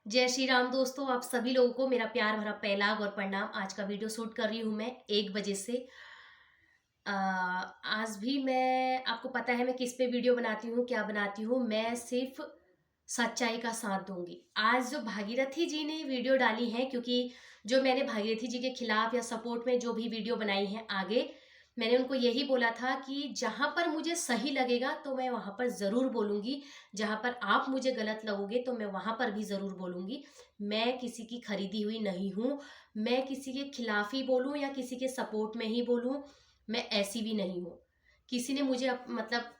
जय श्री राम दोस्तों, आप सभी लोगों को मेरा प्यार भरा पहलाव और प्रणाम। आज का वीडियो शूट कर रही हूँ मैं 1 बजे से। आज भी मैं आपको पता है मैं किस पे वीडियो बनाती हूँ, क्या बनाती हूँ। मैं सिर्फ सच्चाई का साथ दूंगी। आज जो भागीरथी जी ने वीडियो डाली है, क्योंकि जो मैंने भागीरथी जी के खिलाफ या सपोर्ट में जो भी वीडियो बनाई है आगे, मैंने उनको यही बोला था कि जहां पर मुझे सही लगेगा तो मैं वहां पर जरूर बोलूंगी, जहां पर आप मुझे गलत लगोगे तो मैं वहां पर भी जरूर बोलूंगी। मैं किसी की खरीदी हुई नहीं हूं। मैं किसी के खिलाफ ही बोलूं या किसी के सपोर्ट में ही बोलूं, मैं ऐसी भी नहीं हूं। किसी ने मुझे मतलब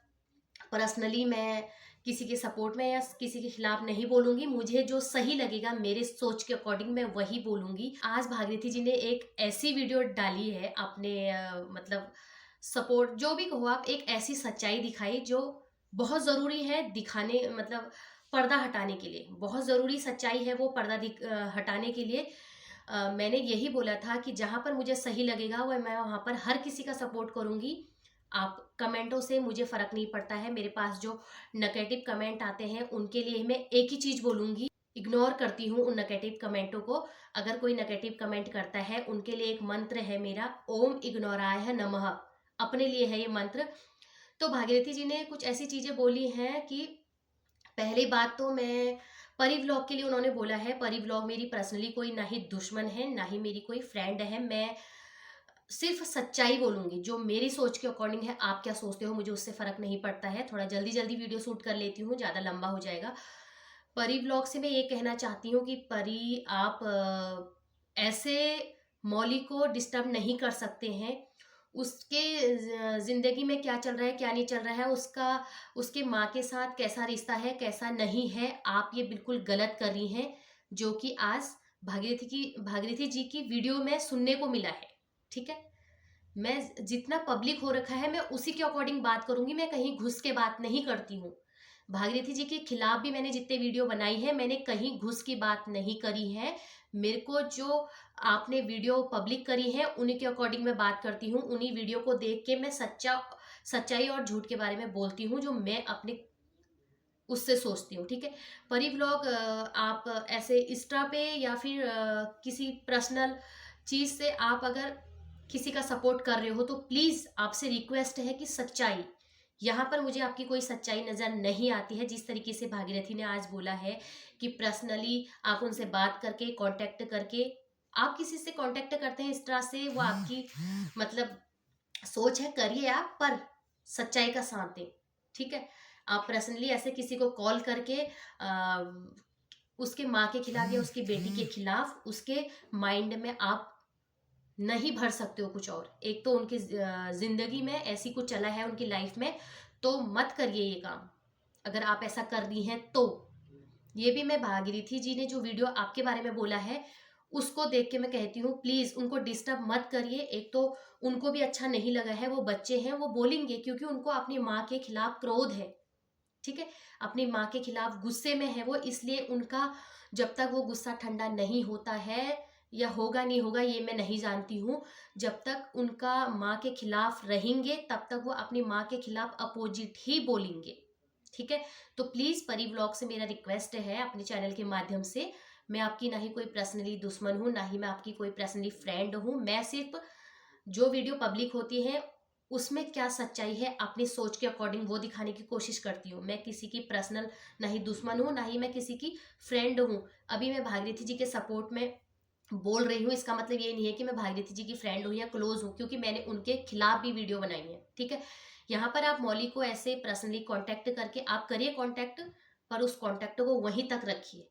पर्सनली मैं किसी के सपोर्ट में या किसी के खिलाफ नहीं बोलूंगी। मुझे जो सही लगेगा मेरे सोच के अकॉर्डिंग मैं वही बोलूंगी। आज भागीरथी जी ने एक ऐसी वीडियो डाली है अपने मतलब सपोर्ट जो भी कहो आप, एक ऐसी सच्चाई दिखाई जो बहुत जरूरी है दिखाने, मतलब पर्दा हटाने के लिए बहुत जरूरी सच्चाई है वो पर्दा हटाने के लिए। मैंने यही बोला था कि जहां पर मुझे सही लगेगा वह मैं वहां पर हर किसी का सपोर्ट करूंगी। आप कमेंटों से मुझे फर्क नहीं पड़ता है। मेरे पास जो नेगेटिव कमेंट आते हैं उनके लिए मैं एक ही चीज बोलूंगी, इग्नोर करती हूँ उन नेगेटिव कमेंटों को। अगर कोई नेगेटिव कमेंट करता है उनके लिए एक मंत्र है मेरा, ओम इग्नोराय नमः, अपने लिए है ये मंत्र। तो भागीरथी जी ने कुछ ऐसी चीजें बोली हैं कि पहली बात तो मैं परी व्लॉग के लिए उन्होंने बोला है, परी व्लॉग मेरी पर्सनली कोई ना ही दुश्मन है ना ही मेरी कोई फ्रेंड है। मैं सिर्फ सच्चाई बोलूंगी जो मेरी सोच के अकॉर्डिंग है। आप क्या सोचते हो मुझे उससे फर्क नहीं पड़ता है। थोड़ा जल्दी जल्दी वीडियो शूट कर लेती हूँ, ज्यादा लंबा हो जाएगा। परी व्लॉग से मैं ये कहना चाहती हूँ कि परी आप ऐसे मौली को डिस्टर्ब नहीं कर सकते हैं। उसके जिंदगी में क्या चल रहा है क्या नहीं चल रहा है, उसका उसके माँ के साथ कैसा रिश्ता है कैसा नहीं है, आप ये बिल्कुल गलत कर रही हैं। जो कि आज भागीरथी जी की वीडियो में सुनने को मिला है। ठीक है, मैं जितना पब्लिक हो रखा है मैं उसी के अकॉर्डिंग बात करूंगी, मैं कहीं घुस के बात नहीं करती हूँ। भागीरथी जी के खिलाफ भी मैंने जितने वीडियो बनाई है मैंने कहीं घुस की बात नहीं करी है। मेरे को जो आपने वीडियो पब्लिक करी है उन्हीं के अकॉर्डिंग मैं बात करती हूँ। उन्हीं वीडियो को देख के मैं सच्चाई और झूठ के बारे में बोलती हूँ जो मैं अपने उससे सोचती हूँ। ठीक है, परी व्लॉग आप ऐसे इंस्टा पे या फिर किसी पर्सनल चीज से आप अगर किसी का सपोर्ट कर रहे हो तो प्लीज आपसे रिक्वेस्ट है कि सच्चाई, यहाँ पर मुझे आपकी कोई सच्चाई नजर नहीं आती है। जिस तरीके से भागीरथी ने आज बोला है कि पर्सनली आप उनसे बात करके कांटेक्ट करके, आप किसी से कांटेक्ट करते हैं इस तरह से, वो आपकी मतलब सोच है, करिए आप, पर सच्चाई का साथ दें। ठीक है, आप पर्सनली ऐसे किसी को कॉल करके उसके माँ के खिलाफ या उसकी बेटी के खिलाफ उसके माइंड में आप नहीं भर सकते हो कुछ और। एक तो उनकी जिंदगी में ऐसी कुछ चला है उनकी लाइफ में, तो मत करिए ये काम। अगर आप ऐसा कर रही हैं तो ये भी मैं भागीरथी जी ने जो वीडियो आपके बारे में बोला है उसको देख के मैं कहती हूँ प्लीज उनको डिस्टर्ब मत करिए। एक तो उनको भी अच्छा नहीं लगा है, वो बच्चे हैं, वो बोलेंगे क्योंकि उनको अपनी माँ के खिलाफ क्रोध है। ठीक है, अपनी माँ के खिलाफ गुस्से में है वो, इसलिए उनका जब तक वो गुस्सा ठंडा नहीं होता है, या होगा नहीं होगा ये मैं नहीं जानती हूँ, जब तक उनका माँ के खिलाफ रहेंगे तब तक वो अपनी माँ के खिलाफ अपोजिट ही बोलेंगे। ठीक है, तो प्लीज परी ब्लॉग से मेरा रिक्वेस्ट है अपने चैनल के माध्यम से, मैं आपकी ना ही कोई पर्सनली दुश्मन हूँ ना ही मैं आपकी कोई पर्सनली फ्रेंड हूँ। मैं सिर्फ जो वीडियो पब्लिक होती है उसमें क्या सच्चाई है अपनी सोच के अकॉर्डिंग वो दिखाने की कोशिश करती हूँ। मैं किसी की पर्सनल ना ही दुश्मन हूँ ना ही मैं किसी की फ्रेंड हूँ। अभी मैं भागीरथी जी के सपोर्ट में बोल रही हूँ, इसका मतलब ये नहीं है कि मैं भागीरथी जी की फ्रेंड हूँ या क्लोज हूँ, क्योंकि मैंने उनके खिलाफ भी वीडियो बनाई है। ठीक है, यहाँ पर आप मौली को ऐसे पर्सनली कांटेक्ट करके आप करिए कांटेक्ट, पर उस कांटेक्ट को वहीं तक रखिए।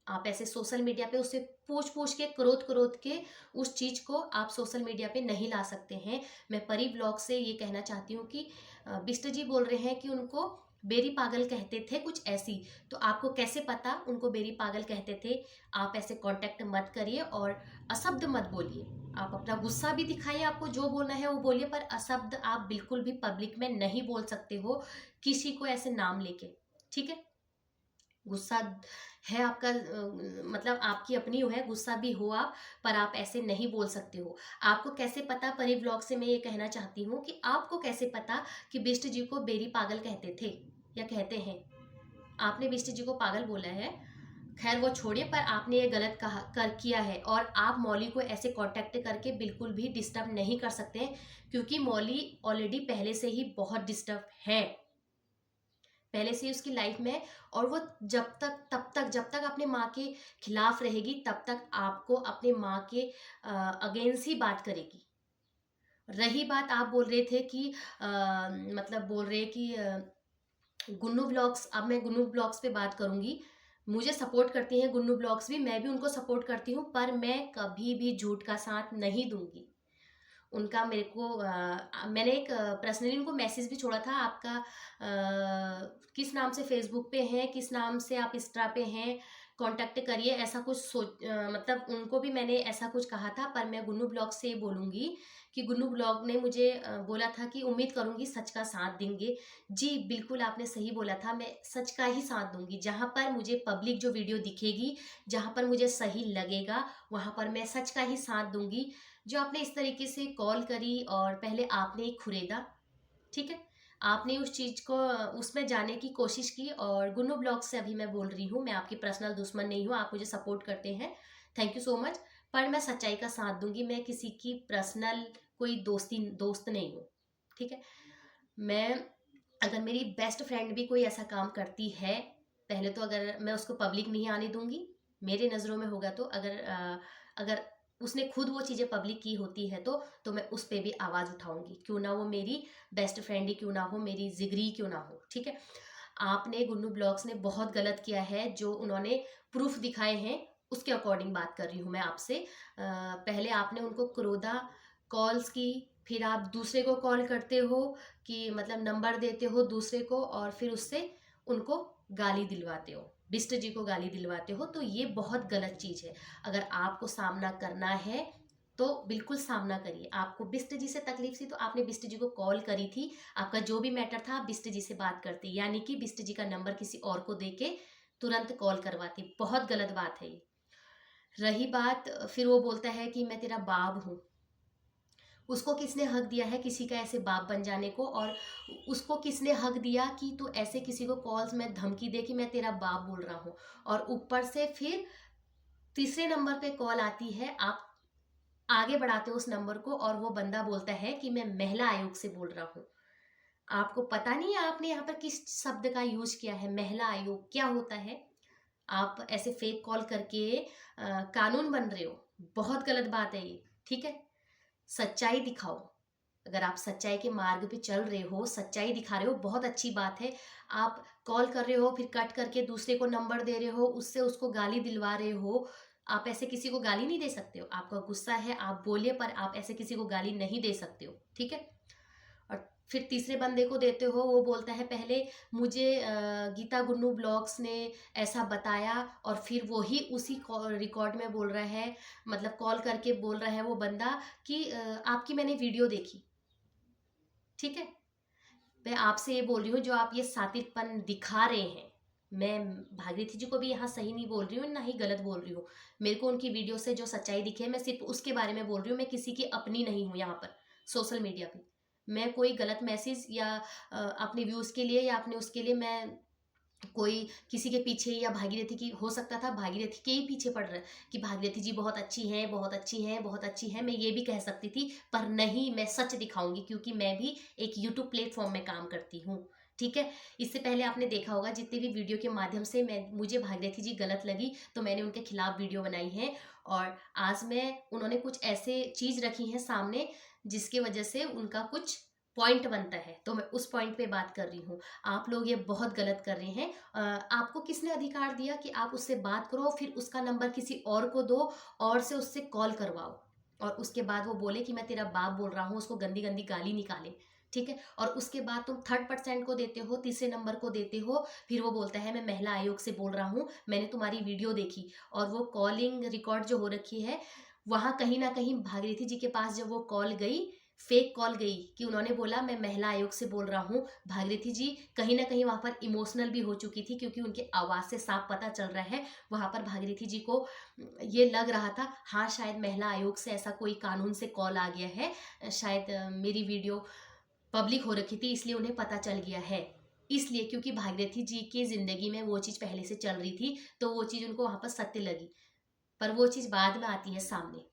आप ऐसे सोशल मीडिया पे उससे पूछ पूछ के क्रोध क्रोध के उस चीज को आप सोशल मीडिया पे नहीं ला सकते हैं। मैं परी ब्लॉग से ये कहना चाहती हूँ कि बिष्ट जी बोल रहे हैं कि उनको बेरी पागल कहते थे कुछ ऐसी, तो आपको कैसे पता उनको बेरी पागल कहते थे। आप ऐसे कांटेक्ट मत करिए और अशब्द मत बोलिए। आप अपना गुस्सा भी दिखाइए, आपको जो बोलना है वो बोलिए, पर अशब्द आप बिल्कुल भी पब्लिक में नहीं बोल सकते हो किसी को ऐसे नाम लेके। ठीक है, गुस्सा है आपका मतलब आपकी अपनी है, गुस्सा भी हो आप, पर आप ऐसे नहीं बोल सकते हो। आपको कैसे पता, परी ब्लॉग से मैं ये कहना चाहती हूँ कि आपको कैसे पता कि बिष्ट जी को बेरी पागल कहते थे या कहते हैं। आपने बिष्ट जी को पागल बोला है, खैर वो छोड़िए, पर आपने ये गलत कहा कर किया है, और आप मौली को ऐसे कांटेक्ट करके बिल्कुल भी डिस्टर्ब नहीं कर सकते हैं, क्योंकि मौली ऑलरेडी पहले से ही बहुत डिस्टर्ब है, पहले से ही उसकी लाइफ में। और वो जब तक अपने माँ के खिलाफ रहेगी, तब तक आपको अपने माँ के अगेंस्ट ही बात करेगी। रही बात, आप बोल रहे थे कि मतलब बोल रहे कि गुन्नू ब्लॉग्स, अब मैं गुन्नू ब्लॉग्स पे बात करूंगी। मुझे सपोर्ट करती हैं गुन्नू ब्लॉग्स भी, मैं भी उनको सपोर्ट करती हूँ, पर मैं कभी भी झूठ का साथ नहीं दूंगी उनका। मेरे को मैंने एक पर्सनली उनको मैसेज भी छोड़ा था, आपका किस नाम से फेसबुक पे हैं, किस नाम से आप इंस्टा पे हैं, कांटेक्ट करिए, ऐसा कुछ मतलब उनको भी मैंने ऐसा कुछ कहा था। पर मैं गुन्नू ब्लॉग से बोलूँगी कि गुन्नू ब्लॉग ने मुझे बोला था कि उम्मीद करूँगी सच का साथ देंगे। जी बिल्कुल, आपने सही बोला था, मैं सच का ही साथ दूंगी। जहाँ पर मुझे पब्लिक जो वीडियो दिखेगी, जहाँ पर मुझे सही लगेगा, वहाँ पर मैं सच का ही साथ दूंगी। जो आपने इस तरीके से कॉल करी और पहले आपने ही खुरेदा, ठीक है, आपने उस चीज़ को उसमें जाने की कोशिश की। और गुन्नू ब्लॉग से अभी मैं बोल रही हूँ, मैं आपकी पर्सनल दुश्मन नहीं हूँ, आप मुझे सपोर्ट करते हैं, थैंक यू सो मच। पर मैं सच्चाई का साथ दूंगी, मैं किसी की पर्सनल कोई दोस्त नहीं हूँ, ठीक है। मैं, अगर मेरी बेस्ट फ्रेंड भी कोई ऐसा काम करती है, पहले तो अगर मैं उसको पब्लिक नहीं आने दूंगी, मेरे नज़रों में होगा तो, अगर उसने खुद वो चीज़ें पब्लिक की होती है तो मैं उस पर भी आवाज़ उठाऊंगी, क्यों ना वो मेरी बेस्ट फ्रेंड ही क्यों ना हो, मेरी जिगरी क्यों ना हो, ठीक है। आपने, गुन्नू ब्लॉग्स ने बहुत गलत किया है, जो उन्होंने प्रूफ दिखाए हैं उसके अकॉर्डिंग बात कर रही हूँ मैं आपसे। पहले आपने उनको क्रोधा कॉल्स की, फिर आप दूसरे को कॉल करते हो कि मतलब नंबर देते हो दूसरे को, और फिर उससे उनको गाली दिलवाते हो, बिष्ट जी को गाली दिलवाते हो, तो ये बहुत गलत चीज़ है। अगर आपको सामना करना है तो बिल्कुल सामना करिए। आपको बिष्ट जी से तकलीफ थी तो आपने बिष्ट जी को कॉल करी थी, आपका जो भी मैटर था आप बिष्ट जी से बात करते, यानी कि बिष्ट जी का नंबर किसी और को दे के तुरंत कॉल करवाती, बहुत गलत बात है ये। रही बात, फिर वो बोलता है कि मैं तेरा बाप हूँ, उसको किसने हक दिया है किसी का ऐसे बाप बन जाने को, और उसको किसने हक दिया कि तू ऐसे किसी को कॉल्स में धमकी दे कि मैं तेरा बाप बोल रहा हूँ। और ऊपर से फिर तीसरे नंबर पे कॉल आती है, आप आगे बढ़ाते हो उस नंबर को, और वो बंदा बोलता है कि मैं महिला आयोग से बोल रहा हूँ। आपको पता नहीं है आपने यहाँ पर किस शब्द का यूज किया है, महिला आयोग क्या होता है। आप ऐसे फेक कॉल करके कानून बन रहे हो, बहुत गलत बात है ये, ठीक है। सच्चाई दिखाओ, अगर आप सच्चाई के मार्ग पे चल रहे हो, सच्चाई दिखा रहे हो, बहुत अच्छी बात है। आप कॉल कर रहे हो, फिर कट करके दूसरे को नंबर दे रहे हो, उससे उसको गाली दिलवा रहे हो। आप ऐसे किसी को गाली नहीं दे सकते हो, आपका गुस्सा है आप बोलिए, पर आप ऐसे किसी को गाली नहीं दे सकते हो, ठीक है। और फिर तीसरे बंदे को देते हो, वो बोलता है पहले मुझे गीता गुन्नू ब्लॉग्स ने ऐसा बताया, और फिर वो ही उसी रिकॉर्ड में बोल रहा है, मतलब कॉल करके बोल रहा है वो बंदा कि आपकी मैंने वीडियो देखी, ठीक है। मैं आपसे ये बोल रही हूँ, जो आप ये सातिरपन दिखा रहे हैं, मैं भागीरथी जी को भी यहाँ सही नहीं बोल रही हूँ, ना ही गलत बोल रही हूँ। मेरे को उनकी वीडियो से जो सच्चाई दिखी है, मैं सिर्फ उसके बारे में बोल रही हूँ, मैं किसी की अपनी नहीं हूँ यहाँ पर सोशल मीडिया पे। मैं कोई गलत मैसेज या अपने व्यूज़ के लिए या अपने उसके लिए मैं कोई किसी के पीछे, या भागीरथी की, हो सकता था भागीरथी के ही पीछे पड़ रहा है कि भागीरथी जी बहुत अच्छी हैं, बहुत अच्छी हैं, बहुत अच्छी हैं, मैं ये भी कह सकती थी, पर नहीं, मैं सच दिखाऊंगी, क्योंकि मैं भी एक यूट्यूब प्लेटफॉर्म में काम करती हूँ, ठीक है। इससे पहले आपने देखा होगा जितने भी वीडियो के माध्यम से मुझे भागीरथी जी गलत लगी तो मैंने उनके खिलाफ वीडियो बनाई है, और आज मैं, उन्होंने कुछ ऐसे चीज़ रखी हैं सामने जिसकी वजह से उनका कुछ पॉइंट बनता है, तो मैं उस पॉइंट पे बात कर रही हूँ। आप लोग ये बहुत गलत कर रहे हैं। आपको किसने अधिकार दिया कि आप उससे बात करो, फिर उसका नंबर किसी और को दो, और से उससे कॉल करवाओ, और उसके बाद वो बोले कि मैं तेरा बाप बोल रहा हूँ, उसको गंदी गंदी गाली निकाले, ठीक है। और उसके बाद तुम थर्ड पर्सेंट को देते हो, तीसरे नंबर को देते हो, फिर वो बोलता है मैं महिला आयोग से बोल रहा हूँ, मैंने तुम्हारी वीडियो देखी, और वो कॉलिंग रिकॉर्ड जो हो रखी है, वहाँ कहीं ना कहीं भागीरथी जी के पास जब वो कॉल गई, फेक कॉल गई, कि उन्होंने बोला मैं महिला आयोग से बोल रहा हूँ, भागीरथी जी कहीं ना कहीं वहाँ पर इमोशनल भी हो चुकी थी, क्योंकि उनके आवाज़ से साफ पता चल रहा है वहाँ पर भागीरथी जी को ये लग रहा था, हाँ शायद महिला आयोग से ऐसा कोई कानून से कॉल आ गया है, शायद मेरी वीडियो पब्लिक हो रखी थी इसलिए उन्हें पता चल गया है। इसलिए क्योंकि भागीरथी जी की जिंदगी में वो चीज पहले से चल रही थी, तो वो चीज उनको वहां पर सत्य लगी, पर वो चीज बाद में आती है सामने।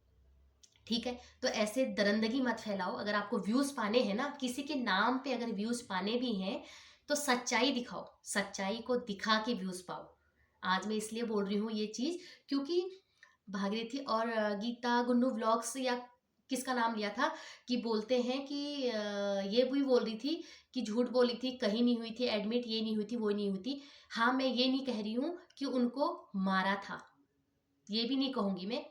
ठीक है, तो ऐसे दरंदगी मत फैलाओ। अगर आपको व्यूज पाने हैं ना, किसी के नाम पे अगर व्यूज पाने भी हैं, तो सच्चाई दिखाओ, सच्चाई को दिखा के व्यूज पाओ। आज मैं इसलिए बोल रही हूँ ये चीज, क्योंकि भागीरथी और गीता गुन्नू व्लॉग्स या किसका नाम लिया था कि बोलते हैं कि ये भी बोल रही थी कि झूठ बोली थी, कहीं नहीं हुई थी एडमिट, ये नहीं हुई थी, वो नहीं हुई थी। हाँ, मैं ये नहीं कह रही हूँ कि उनको मारा था, ये भी नहीं कहूंगी मैं,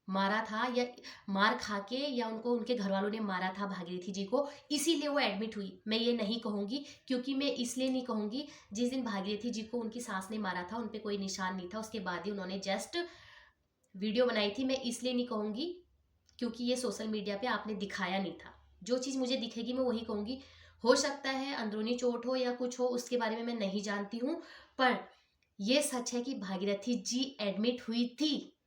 मारा था या मार खा के या उनको उनके घर वालों ने मारा था भागीरथी जी को, इसीलिए वो एडमिट हुई, मैं ये नहीं कहूंगी। क्योंकि मैं इसलिए नहीं कहूंगी, जिस दिन भागीरथी जी को उनकी सास ने मारा था, उनपे कोई निशान नहीं था, उसके बाद ही उन्होंने जस्ट वीडियो बनाई थी। मैं इसलिए नहीं कहूंगी क्योंकि ये सोशल मीडिया पे आपने दिखाया नहीं था। जो चीज़ मुझे दिखेगी मैं वही कहूंगी। हो सकता है अंदरूनी चोट हो या कुछ हो, उसके बारे में मैं नहीं जानती हूँ, पर यह सच है कि भागीरथी जी एडमिट हुई थी,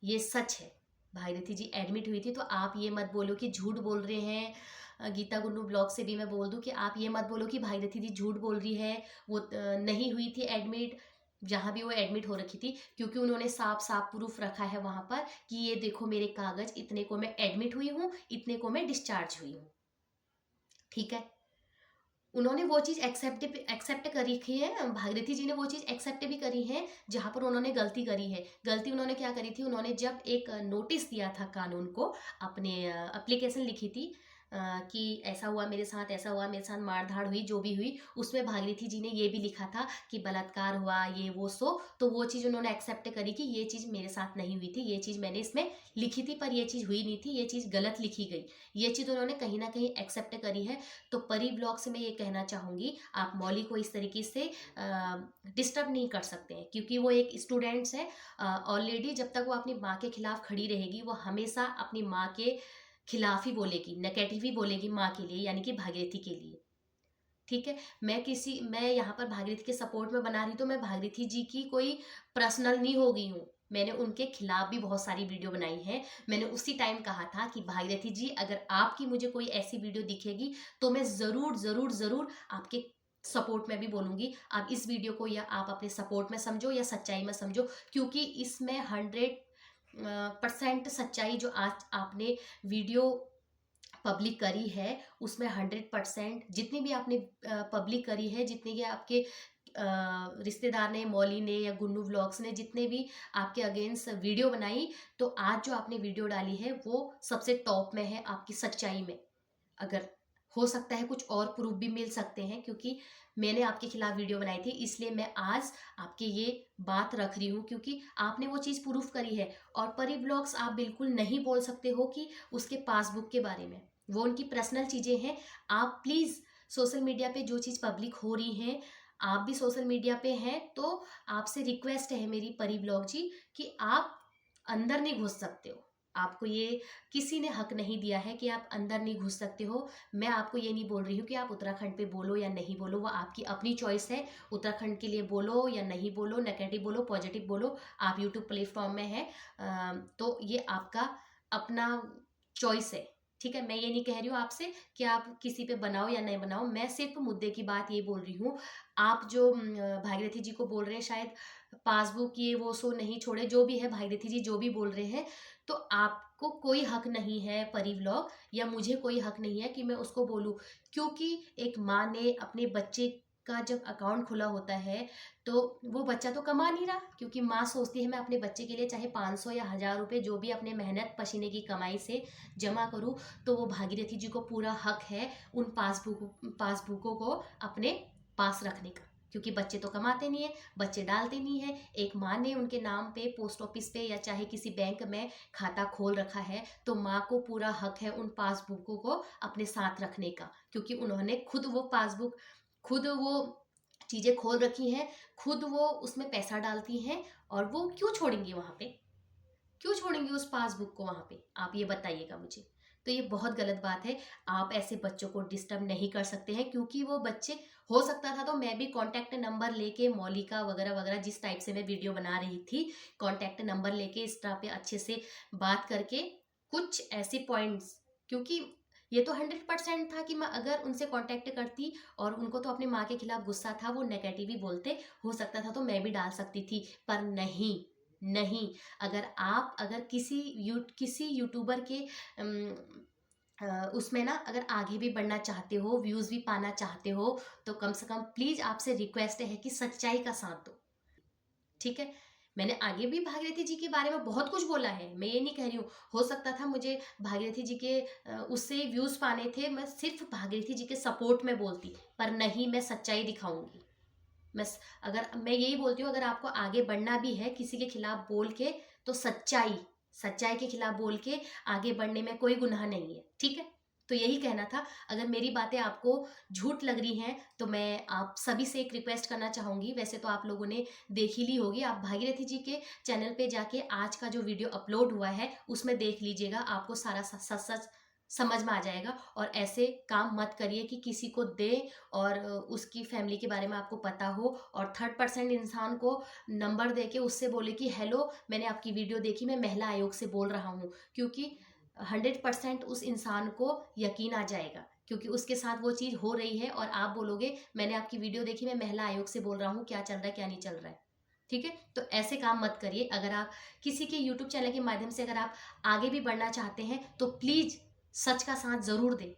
ये सच है। भागीरथी जी एडमिट हुई थी, तो आप ये मत बोलो कि झूठ बोल रहे हैं। गीता गुन्नू ब्लॉग से भी मैं बोल दूं कि आप ये मत बोलो कि भागीरथी जी झूठ बोल रही है, वो नहीं हुई थी एडमिट, जहाँ भी वो एडमिट हो रखी थी। क्योंकि उन्होंने साफ साफ प्रूफ रखा है वहां पर कि ये देखो मेरे कागज, इतने को मैं एडमिट हुई हूँ, इतने को मैं डिस्चार्ज हुई हूँ। ठीक है, उन्होंने वो चीज एक्सेप्ट करी है, भागीरथी जी ने वो चीज एक्सेप्ट भी करी है जहां पर उन्होंने गलती करी है। गलती उन्होंने क्या करी थी, उन्होंने जब एक नोटिस दिया था कानून को, अपने एप्लीकेशन लिखी थी कि ऐसा हुआ मेरे साथ, ऐसा हुआ मेरे साथ, मारधाड़ हुई, जो भी हुई, उसमें भागीरथी जी ने ये भी लिखा था कि बलात्कार हुआ, ये वो सो। तो वो चीज़ उन्होंने एक्सेप्ट करी कि ये चीज़ मेरे साथ नहीं हुई थी, ये चीज़ मैंने इसमें लिखी थी पर ये चीज़ हुई नहीं थी, ये चीज़ गलत लिखी गई। ये चीज़ उन्होंने कहीं ना कहीं एक्सेप्ट करी है। तो परी ब्लॉग से मैं ये कहना चाहूँगी, आप मौली को इस तरीके से डिस्टर्ब नहीं कर सकते हैं, क्योंकि वो एक स्टूडेंट्स है ऑलरेडी। जब तक वो अपनी माँ के खिलाफ खड़ी रहेगी, वो हमेशा अपनी माँ के खिलाफ ही बोलेगी, नेगेटिव ही बोलेगी माँ के लिए, यानी कि भागीरथी के लिए। ठीक है, मैं यहाँ पर भागीरथी के सपोर्ट में बना रही, तो मैं भागीरथी जी की कोई पर्सनल नहीं हो गई हूँ। मैंने उनके खिलाफ भी बहुत सारी वीडियो बनाई है। मैंने उसी टाइम कहा था कि भागीरथी जी, अगर आपकी मुझे कोई ऐसी वीडियो दिखेगी तो मैं जरूर जरूर जरूर आपके सपोर्ट में भी बोलूंगी। आप इस वीडियो को या आप अपने सपोर्ट में समझो या सच्चाई में समझो, क्योंकि इसमें 100% सच्चाई जो आज आपने वीडियो पब्लिक करी है, उसमें 100% जितनी भी आपने पब्लिक करी है, जितने भी आपके रिश्तेदार ने, मौली ने या गुन्नू व्लॉग्स ने जितने भी आपके अगेंस्ट वीडियो बनाई, तो आज जो आपने वीडियो डाली है वो सबसे टॉप में है आपकी सच्चाई में। अगर हो सकता है कुछ और प्रूफ भी मिल सकते हैं, क्योंकि मैंने आपके खिलाफ वीडियो बनाई थी, इसलिए मैं आज आपके ये बात रख रही हूँ, क्योंकि आपने वो चीज़ प्रूफ करी है। और परी ब्लॉग्स आप बिल्कुल नहीं बोल सकते हो कि उसके पासबुक के बारे में, वो उनकी पर्सनल चीज़ें हैं। आप प्लीज़ सोशल मीडिया पे जो चीज़ पब्लिक हो रही है, आप भी सोशल मीडिया पे हैं, तो आपसे रिक्वेस्ट है मेरी परी ब्लॉग जी कि आप अंदर नहीं घुस सकते हो। आपको ये किसी ने हक नहीं दिया है कि आप अंदर नहीं घुस सकते हो। मैं आपको ये नहीं बोल रही हूँ कि आप उत्तराखंड पे बोलो या नहीं बोलो, वो आपकी अपनी चॉइस है। उत्तराखंड के लिए बोलो या नहीं बोलो, नेगेटिव बोलो, पॉजिटिव बोलो, आप यूट्यूब प्लेटफॉर्म में हैं, तो ये आपका अपना चॉइस है। ठीक है, मैं ये नहीं कह रही हूँ आपसे कि आप किसी पे बनाओ या नहीं बनाओ, मैं सिर्फ मुद्दे की बात ये बोल रही हूँ। आप जो भागीरथी जी को बोल रहे हैं शायद पासबुक ये वो सो नहीं छोड़े, जो भी है भागीरथी जी जो भी बोल रहे हैं, तो आपको कोई हक नहीं है परी व्लॉग, या मुझे कोई हक नहीं है कि मैं उसको बोलूं। क्योंकि एक माँ ने अपने बच्चे का जब अकाउंट खुला होता है, तो वो बच्चा तो कमा नहीं रहा, क्योंकि माँ सोचती है मैं अपने बच्चे के लिए चाहे 500 या 1000 रुपये जो भी अपने मेहनत पसीने की कमाई से जमा करूँ, तो वो भागीरथी जी को पूरा हक है उन पासबुकों को अपने पास रखने का, क्योंकि बच्चे तो कमाते नहीं है, बच्चे डालते नहीं है। एक माँ ने उनके नाम पे पोस्ट ऑफिस पे या चाहे किसी बैंक में खाता खोल रखा है, तो माँ को पूरा हक है उन पासबुकों को अपने साथ रखने का, क्योंकि उन्होंने खुद वो पासबुक, खुद वो चीज़ें खोल रखी हैं, खुद वो उसमें पैसा डालती हैं, और वो क्यों छोड़ेंगी वहाँ पे, क्यों छोड़ेंगे उस पासबुक को वहाँ पे, आप ये बताइएगा मुझे। तो ये बहुत गलत बात है। आप ऐसे बच्चों को डिस्टर्ब नहीं कर सकते हैं, क्योंकि वो बच्चे, हो सकता था तो मैं भी कांटेक्ट नंबर लेके मौलिका वगैरह वगैरह जिस टाइप से मैं वीडियो बना रही थी, कांटेक्ट नंबर लेके इस तरह पे अच्छे से बात करके कुछ ऐसे पॉइंट्स, क्योंकि ये तो 100% था कि मैं अगर उनसे कांटेक्ट करती और उनको तो अपनी माँ के खिलाफ गुस्सा था, वो नेगेटिव ही बोलते, हो सकता था तो मैं भी डाल सकती थी, पर नहीं, नहीं। अगर किसी यूट्यूबर के उसमें ना अगर आगे भी बढ़ना चाहते हो, व्यूज भी पाना चाहते हो, तो कम से कम प्लीज आपसे रिक्वेस्ट है कि सच्चाई का साथ दो, ठीक है। मैंने आगे भी भागीरथी जी के बारे में बहुत कुछ बोला है, मैं ये नहीं कह रही हूँ। हो सकता था मुझे भागीरथी जी के उससे व्यूज पाने थे, मैं सिर्फ भागीरथी जी के सपोर्ट में बोलती, पर नहीं, मैं सच्चाई दिखाऊंगी। अगर मैं यही बोलती हूँ, अगर आपको आगे बढ़ना भी है किसी के खिलाफ बोल के, तो सच्चाई सच्चाई के खिलाफ बोल के आगे बढ़ने में कोई गुनाह नहीं है, ठीक है। तो यही कहना था। अगर मेरी बातें आपको झूठ लग रही हैं तो मैं आप सभी से एक रिक्वेस्ट करना चाहूंगी। वैसे तो आप लोगों ने देख ही ली होगी, आप भागीरथी जी के चैनल पे जाके आज का जो वीडियो अपलोड हुआ है उसमें देख लीजिएगा, आपको सारा सच सच समझ में आ जाएगा। और ऐसे काम मत करिए कि किसी को दे और उसकी फैमिली के बारे में आपको पता हो और थर्ड पर्सन इंसान को नंबर दे के उससे बोले कि हेलो, मैंने आपकी वीडियो देखी, मैं महिला आयोग से बोल रहा हूँ। क्योंकि 100% उस इंसान को यकीन आ जाएगा, क्योंकि उसके साथ वो चीज़ हो रही है और आप बोलोगे मैंने आपकी वीडियो देखी, मैं महिला आयोग से बोल रहा हूँ, क्या चल रहा है क्या नहीं चल रहा है, ठीक है। तो ऐसे काम मत करिए। अगर आप किसी के यूट्यूब चैनल के माध्यम से अगर आप आगे भी बढ़ना चाहते हैं तो प्लीज़ सच का साथ ज़रूर दें।